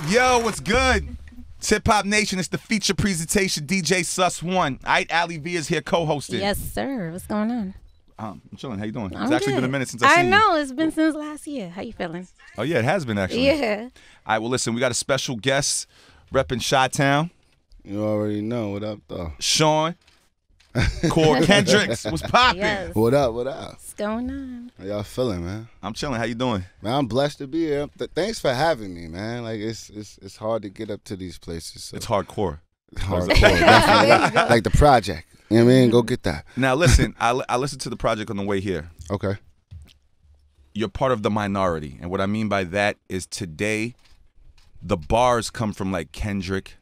Yo, what's good? It's Hip Hop Nation. It's the feature presentation. DJ Sus One. All right, Ali V is here co-hosting. Yes, sir. What's going on? I'm chilling. How you doing? I'm It's actually good. been a minute since I've seen you. I know. It's been since last year. How you feeling? Oh, yeah, it has been actually. Yeah. All right, well, listen, we got a special guest repping Chi-Town. You already know. What up, though? Sean. Corr Kendricks. What's popping? Yes. What up? What up? What's going on? How y'all feeling, man? I'm chilling. How you doing? Man, I'm blessed to be here. Thanks for having me, man. Like it's hard to get up to these places. So. It's hardcore. Hardcore, definitely. Like the project. You know what I mean? Go get that. Now, listen, I listened to the project on the way here. Okay. You're part of the minority. And what I mean by that is today, the bars come from like Kendrick,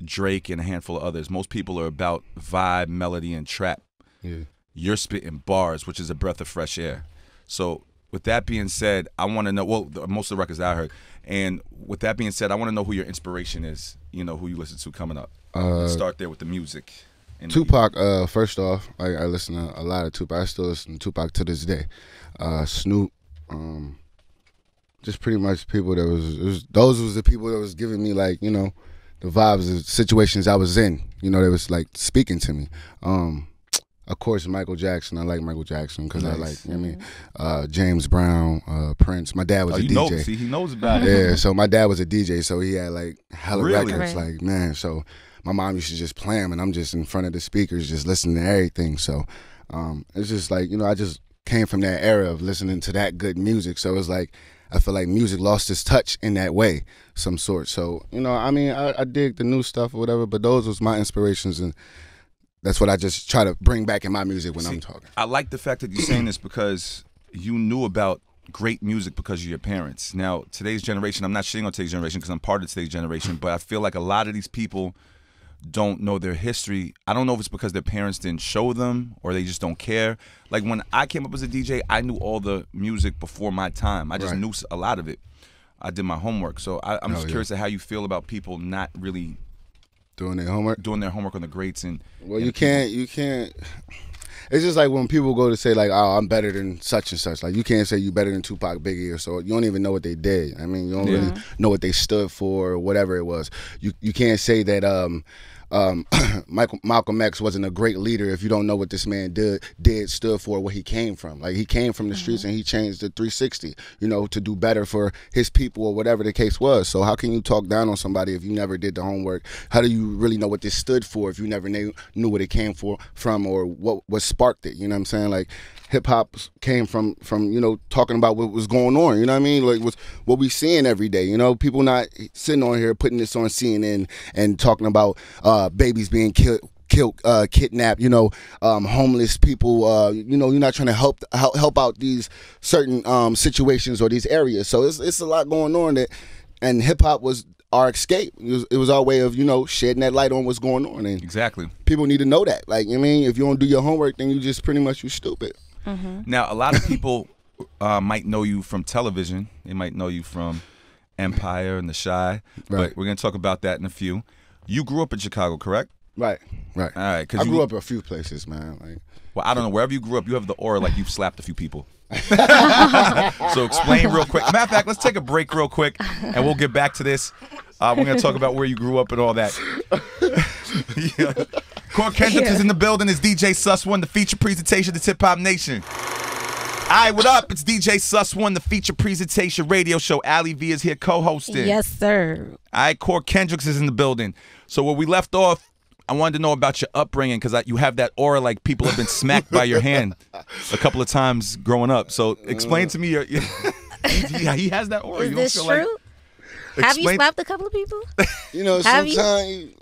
Drake, and a handful of others. Most people are about vibe, melody, and trap. Yeah. You're spitting bars, which is a breath of fresh air. So with that being said, I want to know, well, most of the records that I heard. And with that being said, I want to know who your inspiration is, you know, who you listen to coming up. Let's start there with the music. Tupac, first off, I listen to a lot of Tupac. I still listen to Tupac to this day. Snoop, just pretty much people that those was the people that was giving me, like, you know, the vibes of situations I was in. You know, they was like speaking to me. Of course, Michael Jackson. I like Michael Jackson because I like, you know what I mean, James Brown, Prince. My dad was a DJ. Know, see, he knows about it. Yeah, so my dad was a DJ, so he had like hella Really? records. Right. Like, man, so my mom used to just play them, and I'm just in front of the speakers just listening to everything. So it's just like, you know, I just came from that era of listening to that good music. So it's like, I feel like music lost its touch in that way, some sort. So, you know, I mean, I dig the new stuff or whatever, but those was my inspirations, and that's what I just try to bring back in my music when I'm talking. I like the fact that you're saying this because you knew about great music because of your parents. Now, today's generation, I'm not shitting on today's generation because I'm part of today's generation, but I feel like a lot of these people don't know their history. I don't know if it's because their parents didn't show them or they just don't care. Like when I came up as a DJ, I knew all the music before my time. I just knew a lot of it. I did my homework. So I'm just curious to how you feel about people not really Doing their homework? Doing their homework on the greats. Well, you can't. It's just like when people go to say like, "Oh, I'm better than such and such." Like, you can't say you better than Tupac, Biggie, or so. You don't even know what they did. I meid, you don't really know what they stood for or whatever it was. You can't say that Malcolm X wasn't a great leader if you don't know what this man stood for, where he came from. Like, he came from the streets and he changed the 360, you know, to do better for his people or whatever the case was. So how can you talk down on somebody if you never did the homework? How do you really know what this stood for if you never knew what it came from or what sparked it? You know what I'm saying? Like, hip-hop came from you know, talking about what was going on, you know what I mean? Like, what we seeing every day, you know? People not sitting on here putting this on CNN and talking about babies being killed, kidnapped, you know, homeless people, you know, you're not trying to help out these certain situations or these areas. So it's a lot going on and hip-hop was our escape. It was our way of, you know, shedding that light on what's going on. And exactly. People need to know that. Like, I mean, if you don't do your homework, then you just pretty much, you stupid. Now, a lot of people might know you from television. They might know you from Empire and The Chi. But we're going to talk about that in a few. You grew up in Chicago, correct? Right. All right. I grew up in a few places, man. Like, well, I don't know. Wherever you grew up, you have the aura like you've slapped a few people. So explain real quick. Matter of fact, let's take a break real quick, and we'll get back to this. We're going to talk about where you grew up and all that. Corr Kendricks is in the building. It's DJ Sus One, the feature presentation to Hip Hop Nation. All right, what up? It's DJ Sus One, the feature presentation radio show. Ali V is here co-hosting. Yes, sir. All right, Corr Kendricks is in the building. So where we left off, I wanted to know about your upbringing because you have that aura like people have been smacked by your hand a couple of times growing up. So explain to me your yeah, he has that aura. Is this true? Have you slapped a couple of people? You know, sometimes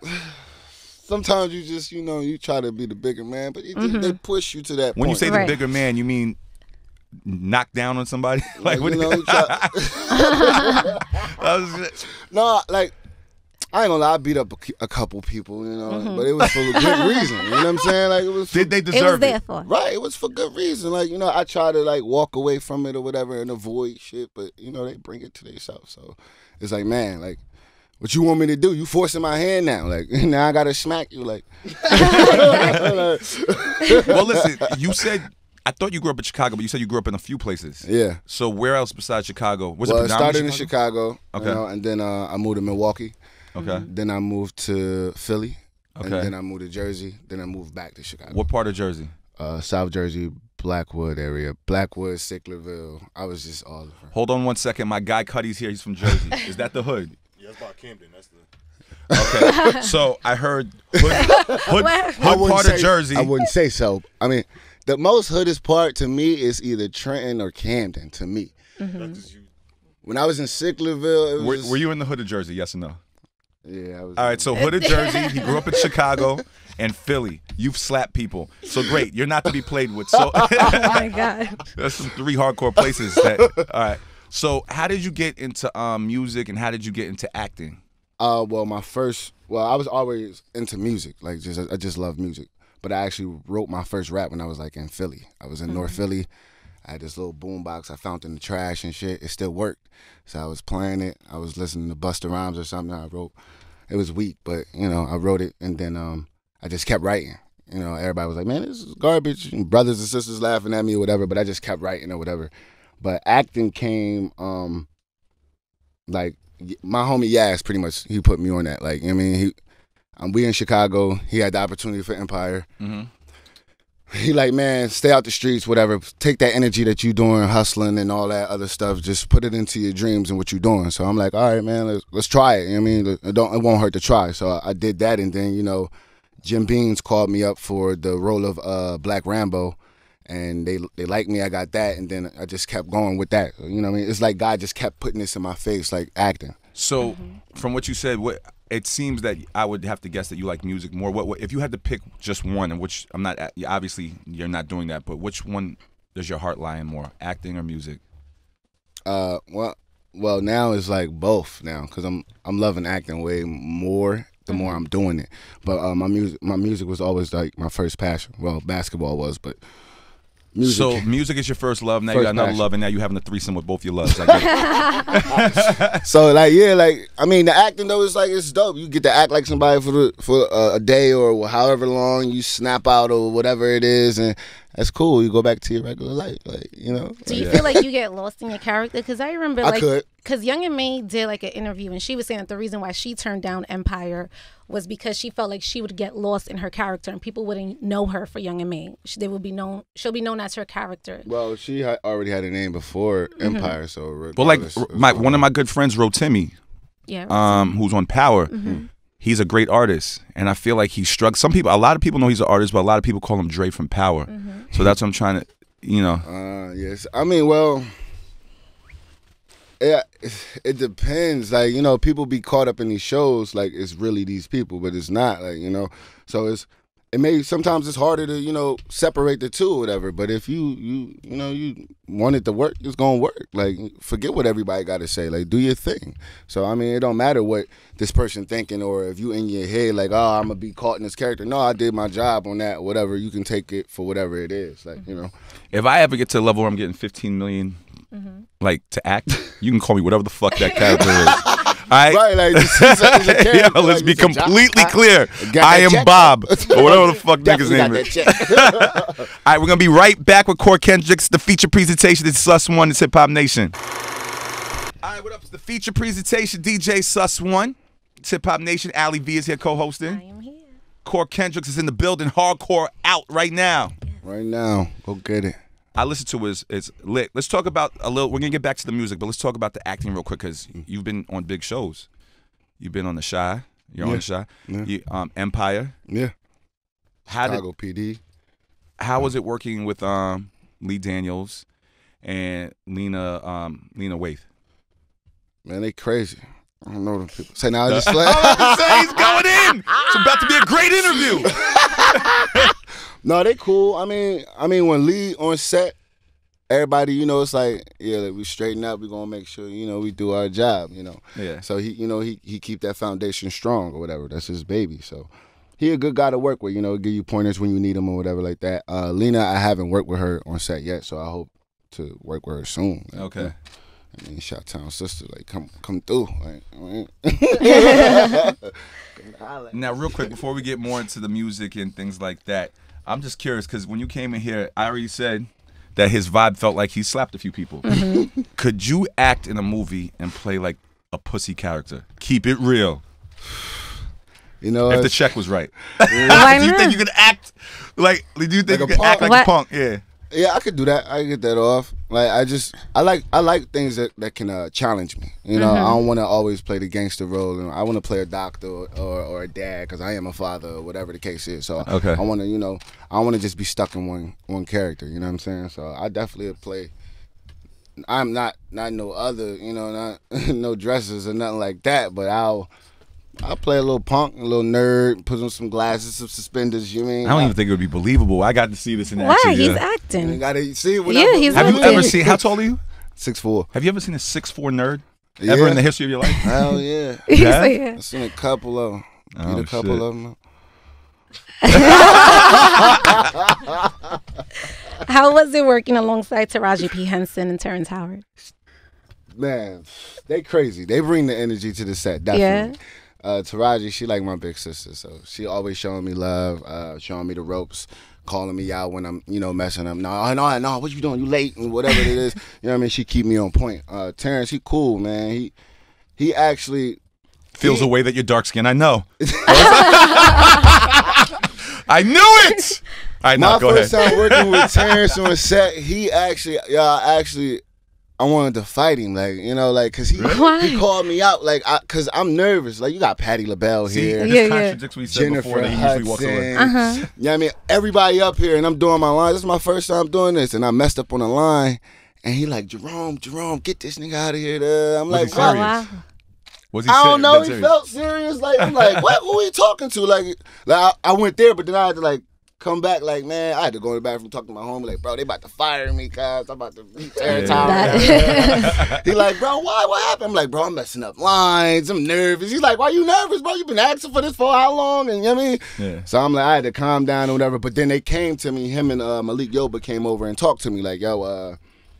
you just, you know, you try to be the bigger man, but they push you to that point. When you say the bigger man, you mean knock down on somebody? Like, you know, no, like, I ain't gonna lie, I beat up a couple people, you know, but it was for a good reason. You know what I'm saying? Like, it was. Did they deserve it? It was there for. Right, it was for good reason. Like, you know, I try to like walk away from it or whatever and avoid shit, but you know, they bring it to themselves. So it's like, man, like, what you want me to do? You forcing my hand now. Like, now I gotta smack you. Like, well, listen, you said I thought you grew up in Chicago, but you said you grew up in a few places. Yeah. So where else besides Chicago? Was Well, it it started in Chicago. Okay. And then I moved to Milwaukee. Okay. Then I moved to Philly. Okay. And then I moved to Jersey. Then I moved back to Chicago. What part of Jersey? South Jersey, Blackwood area. Blackwood, Sicklerville. I was just all over. Hold on 1 second. My guy Cuddy's here. He's from Jersey. Is that the hood? Yeah, that's about Camden. That's the. Okay. So I heard hood part of Jersey. I wouldn't say so. I mean, the most hoodest part to me is either Trenton or Camden to me. When I was in Sicklerville, it was Were you in the hood of Jersey? Yes or no? Yeah, I was. All right, so hood of Jersey. He grew up in Chicago and Philly. You've slapped people. So great. You're not to be played with. So Oh my God. that's some 3 hardcore places. That, all right. So how did you get into music and how did you get into acting? Well, I was always into music. Like, I just love music. But I actually wrote my first rap when I was like in Philly. I was in North Philly. I had this little boombox I found in the trash and shit. It still worked. So I was playing it. I was listening to Busta Rhymes or something I wrote. It was weak, but, I wrote it. And then I just kept writing. Everybody was like, man, this is garbage. And brothers and sisters laughing at me or whatever. But I just kept writing or whatever. But acting came, like, my homie Yaz pretty much, he put me on that. Like, we in Chicago. He had the opportunity for Empire. He like, man, stay out the streets, whatever. Take that energy that you doing, hustling and all that other stuff. Just put it into your dreams and what you're doing. So I'm like, all right, man, let's try it. It won't hurt to try. So I did that, and then Jim Beans called me up for the role of Black Rambo, and they liked me. I got that, and then I just kept going with that. It's like God just kept putting this in my face, like acting. So from what you said, it seems that I would have to guess that you like music more. What if you had to pick just one, and which I'm not, obviously you're not doing that, but which one does your heart lie in more, acting or music? Well, now it's like both now, because I'm loving acting way more the more I'm doing it. But my music was always like my first passion. Well, basketball was, but music. So music is your first love. Now you got another love, and now you having a threesome with both your loves. I get it. So the acting though is like, it's dope. You get to act like somebody for a day or however long you snap out or whatever it is, and that's cool. You go back to your regular life, Do you feel like you get lost in your character? Because I remember, I could. Because Young and May did like an interview, and she was saying that the reason why she turned down Empire was because she felt like she would get lost in her character, and people wouldn't know her for Young and May. She'll be known as her character. Well, she already had a name before Empire, so well, like one of my good friends, Rotimi, who's on Power. He's a great artist, and I feel like he struck. A lot of people know he's an artist, but a lot of people call him Dre from Power. So that's what I'm trying to, Yes. Yeah, it depends. Like, people be caught up in these shows like it's really these people, but it's not. Like, so sometimes it's harder to separate the two or whatever. But if you want it to work, it's gonna work. Like, forget what everybody got to say. Like, do your thing. So it don't matter what this person thinking, or if you in your head like, oh, I'm gonna be caught in this character. No, I did my job on that. Whatever, you can take it for whatever it is. Like, If I ever get to a level where I'm getting 15 million, like, to act, you can call me whatever the fuck that character is. Right, like, yo, let's be completely clear. I am Bob, or whatever the fuck nigga's name is. All right, we're gonna be right back with Corr Kendricks, the feature presentation. It's Sus One, it's Hip Hop Nation. All right, what up? It's the feature presentation. DJ Sus One, it's Hip Hop Nation. Ali V is here co-hosting. I am here. Corr Kendricks is in the building. Hardcorr out right now. Right now, go get it. I listened to it's lit. Let's talk about a little. We're gonna get back to the music, but let's talk about the acting real quick, because you've been on big shows. You've been on The Chi. You're on The Chi. Yeah. Empire. Yeah. Chicago PD. How was it working with Lee Daniels and Lena Waithe? Man, they crazy. I don't know them people. Say now, I just like. He's going in. It's about to be a great interview. No, they cool. I mean, when Lee on set, everybody, it's like, yeah, like, we straighten up. We gonna make sure, we do our job. Yeah. So he keep that foundation strong or whatever. That's his baby. So he a good guy to work with. Give you pointers when you need them or whatever like that. Lena, I haven't worked with her on set yet, so I hope to work with her soon. Like, okay. Shot-town sister, like, come through. Like, now, real quick, before we get more into the music and things like that, I'm just curious, because when you came in here, I already said that his vibe felt like he slapped a few people. Could you act in a movie and play like a pussy character? Keep it real. You know, if the check was right. Why Do you not? think you can act like? Do you think Like you a can act like punk? a punk? Yeah. Yeah, I could do that. I can get that off. Like I like things that can challenge me. You know, I don't want to always play the gangster role. And I want to play a doctor or a dad because I am a father or whatever the case is. So okay. I want to, you know, I don't want to just be stuck in one character. You know what I'm saying? So I definitely would play. I'm not no other, you know, not no dresses or nothing like that. But I'll play a little punk, a little nerd, put on some glasses, some suspenders. You mean? I don't even think it would be believable. I got to see this in Why? action. He's yeah. acting. You gotta see. He's Have you acting. ever seen? How tall are you? 6'4". Have you ever seen a 6'4" nerd ever Yeah. in the history of your life? Hell yeah. He's Yeah? like, yeah. I've seen a couple of them. Oh, A couple shit. of them. How was it working alongside Taraji P, Henson and Terrence Howard? Man, they crazy. They bring the energy to the set, definitely. Taraji, she like my big sister, so she always showing me love, showing me the ropes, calling me out when I'm, you know, messing up. No, what you doing? You late and whatever it is. You know what I mean? She keep me on point. Terrence, he cool, man. He actually Feels a way that you're dark skinned. I know. I knew it. I know. my Go first ahead. time working with Terrence on set, he actually, I wanted to fight him, like, you know, like, cause he called me out, like, cause I'm nervous. Like, you got Patti LaBelle See, here, this Yeah, yeah. contradicts what he said before Jennifer that he usually walks away. Hudson. Uh-huh. You know what I mean? Everybody up here, and I'm doing my lines. This is my first time doing this, and I messed up on the line, and he like, Jerome, get this nigga out of here. I'm Was like, he what? serious? Wow. Was he I don't know. dead He serious? felt serious. Like, I'm like, what? Who are you talking to? Like I went there, but then I had to like come back. Like, man, I had to go in the bathroom, talk to my homie. Like, bro, they about to fire me, cuz I'm about to tear Yeah. time. He like, bro, why? What happened? I'm like, bro, I'm messing up lines. I'm nervous. He's like, why you nervous, bro? You been asking for this for how long? And you know what I mean? Yeah. So I'm like, I had to calm down or whatever. But then they came to me. Him and Malik Yoba came over and talked to me. Like, yo,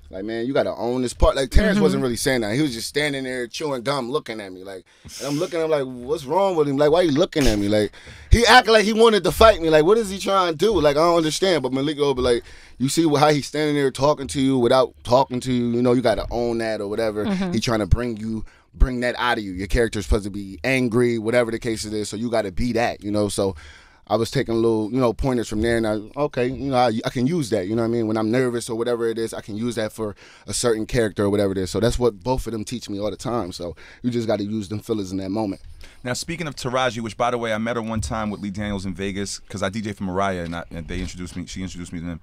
like, man, you gotta own this part. Like, Terrence wasn't really saying that. He was just standing there chewing gum, looking at me. Like, and I'm looking at him like, what's wrong with him? Like, why you looking at me? Like, he acted like he wanted to fight me. Like, what is he trying to do? Like, I don't understand. But Malik Yoba, like, you see how he's standing there talking to you without talking to you. You know, you gotta own that or whatever. He trying to bring that out of you. Your character's supposed to be angry, whatever the case it is. So you gotta be that, you know. So I was taking little, you know, pointers from there, and okay, you know, I can use that, you know what I mean? When I'm nervous or whatever it is, I can use that for a certain character or whatever it is. So that's what both of them teach me all the time. So you just got to use them fillers in that moment. Now, speaking of Taraji, which, by the way, I met her one time with Lee Daniels in Vegas because I DJ for Mariah, and they introduced me. She introduced me to them.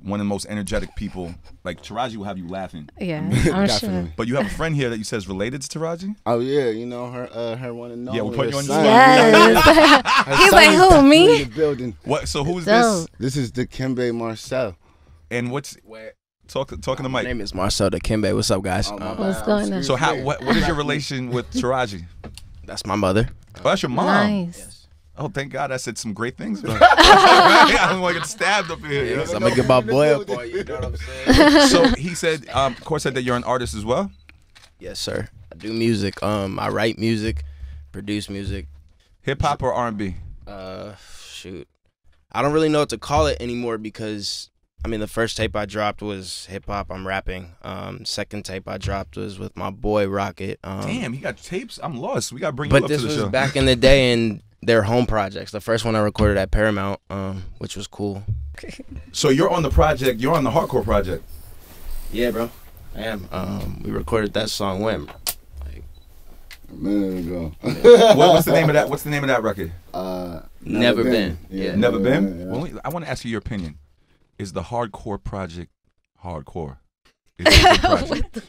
One of the most energetic people. Like, Taraji will have you laughing. Yeah, I'm sure. But you have a friend here that you says related to Taraji? Oh yeah, you know her one and only. Yeah, we'll put you on the son. Yes. Her He's son like, is who, definitely me? in the building. What? So who's Dope. This is Dikembe Marcell. And what's talking to My Mike? name is Marcel Dikembe. What's up, guys? Oh, my What's bad. going on? So what is your relation with Taraji? That's my mother. Oh, that's your mom. Nice. Oh, thank God I said some great things. I don't want to get stabbed up here. you know? I'm gonna get my boy up on you. You know what I'm saying? So he said, Corr said that you're an artist as well. Yes, sir. I do music. I write music, produce music. Hip hop or R&B? Shoot, I don't really know what to call it anymore because I mean the first tape I dropped was hip hop. I'm rapping. Second tape I dropped was with my boy Rocket. Damn, he got tapes. I'm lost. We got to bring you But up this to the was show. back in the day and their home projects. The first one I recorded at Paramount, which was cool. So you're on the project. You're on the Hardcorr project. Yeah, bro. I am. We recorded that song when? Like, A minute ago. What's the name of that? What's the name of that record? Never Been. Yeah. Never Been. Yeah. Well, I want to ask you your opinion. Is the Hardcorr project hardcore? Is it a good project?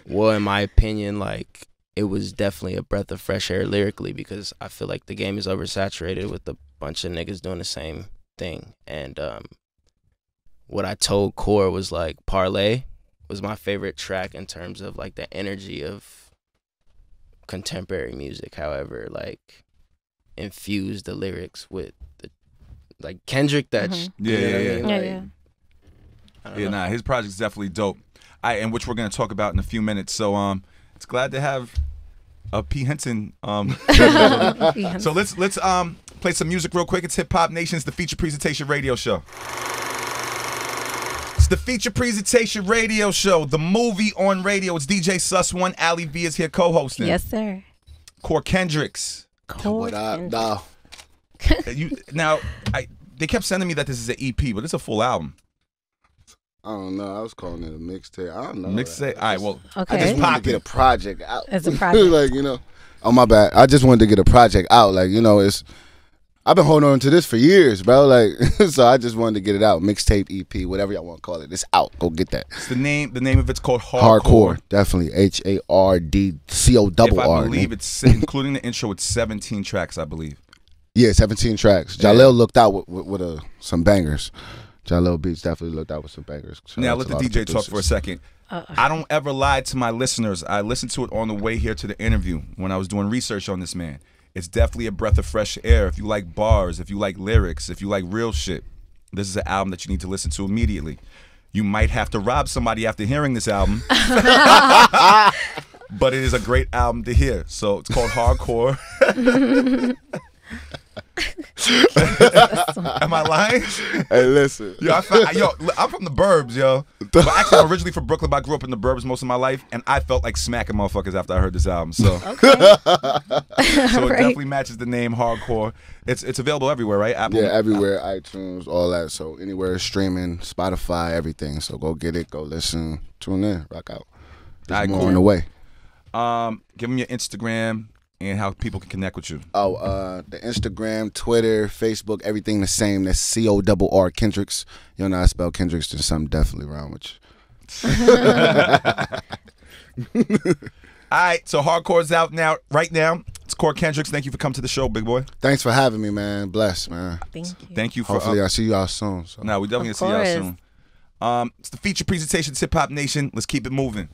Well, in my opinion, like it was definitely a breath of fresh air lyrically because I feel like the game is oversaturated with a bunch of niggas doing the same thing. And what I told Corr was like Parlay was my favorite track in terms of like the energy of contemporary music. However, like infused the lyrics with the like Kendrick. That's Yeah, you know what I yeah, mean? Yeah, Like, yeah. I don't Yeah, know. nah, his project's definitely dope. And which we're gonna talk about in a few minutes. So it's glad to have P. Henson. So let's play some music real quick. It's Hip Hop Nation's The Feature Presentation Radio Show. the feature presentation radio show, the movie on radio. It's DJ Sus1. Ali V is here co-hosting. Yes, sir. Corr Kendricks. What up, dog? They kept sending me that this is an EP, but it's a full album. I don't know. I was calling it a mixtape. I don't know. Mixtape. All right. Well, Okay. I just wanted to get a project out. It's a project. Like, you know. Oh, my bad. I just wanted to get a project out. Like, you know, I've been holding on to this for years, bro. Like, so I just wanted to get it out. Mixtape, EP, whatever y'all want to call it. It's out. Go get that. It's the name of it's called Hardcorr. Hardcorr. Definitely. HARDCORR. If I believe it's, including the intro, it's 17 tracks, I believe. Yeah, 17 tracks. Jaleel looked out with some bangers. Jaleel Beats definitely looked out with some bangers. Now let the DJ talk for a second. I don't ever lie to my listeners. I listened to it on the way here to the interview when I was doing research on this man. It's definitely a breath of fresh air. If you like bars, if you like lyrics, if you like real shit, this is an album that you need to listen to immediately. You might have to rob somebody after hearing this album. But it is a great album to hear. So it's called Hardcorr. Am I lying? Hey, listen. I'm from the burbs, yo. But actually, I'm originally from Brooklyn, but I grew up in the burbs most of my life, and I felt like smacking motherfuckers after I heard this album. So, so it definitely matches the name Hardcorr. It's available everywhere, right? Apple. Yeah, everywhere, iTunes, all that. So anywhere streaming, Spotify, everything. So go get it, go listen, tune in, rock out. There's more on the way. Give them your Instagram and how people can connect with you. Oh, the Instagram, Twitter, Facebook, everything the same. That's CORR Kendricks. You know how I spell Kendricks. There's something definitely wrong with you. All right, so Hardcorr's out now. Right now, it's Corr Kendricks. Thank you for coming to the show, big boy. Thanks for having me, man. Bless, man. Thank you. Thank you for. Hopefully, I'll see y'all soon. So. No, we definitely gonna see y'all soon. It's the feature presentation, Hip Hop Nation. Let's keep it moving.